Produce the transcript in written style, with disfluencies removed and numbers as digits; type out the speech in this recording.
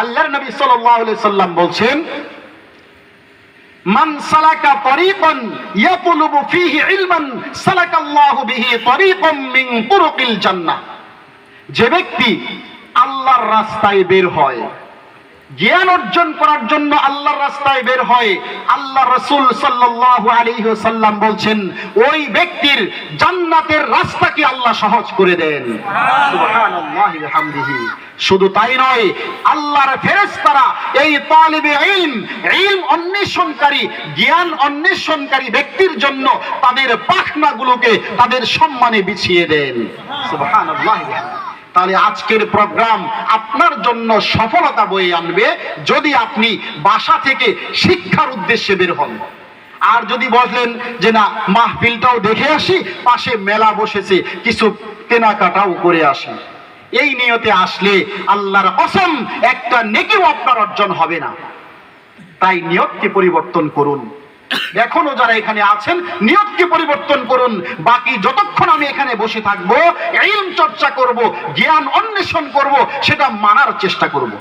আল্লাহর নবী সাল্লাল্লাহু আলাইহি সাল্লাম বলছেন, মান সালাকা তরিকান ইয়াতলুবু ফীহি ইলমান সালাকাল্লাহু বিহি তরিকাম মিন তুরুকিল জান্নাহ। যে ব্যক্তি আল্লাহর রাস্তায় বের হয়, জ্ঞান অর্জন করার জন্য আল্লাহর রাস্তায় বের হয়, আল্লাহ রাসূল সাল্লাল্লাহু আলাইহি ওয়াসাল্লাম বলছেন ওই ব্যক্তির জান্নাতের রাস্তাকে আল্লাহ সহজ করে দেন। সুবহানাল্লাহি ওয়া বিহামদিহি। শুধু তাই নয়, আল্লাহর ফেরেশতারা এই তালিবে ইলম অন্বেষণকারী, জ্ঞান অন্বেষণকারী ব্যক্তির জন্য তাদের পাখনাগুলোকে তাদের সম্মানে বিছিয়ে দেন। সুবহানাল্লাহি ওয়া বিহামদিহি। তাহলে আজকের প্রোগ্রাম আপনার জন্য সফলতা বয়ে আনবে যদি আপনি বাসা থেকে শিক্ষার উদ্দেশ্যে বের হন। আর যদি বলেন যে না, মাহফিলটাও দেখে আসি, পাশে মেলা বসেছে, কিছু কেনাকাটাও করে আসি, এই নিয়তে আসলে আল্লাহর কসম একটা নেকিও আপনার অর্জন হবে না। তাই নিয়তকে পরিবর্তন করুন। এখনো যারা এখানে আছেন, নিয়তকে পরিবর্তন করুন। বাকি যতক্ষণ আমি এখানে বসে থাকবো, ইলম চর্চা করব, জ্ঞান অন্বেষণ করব, সেটা মানার চেষ্টা করব।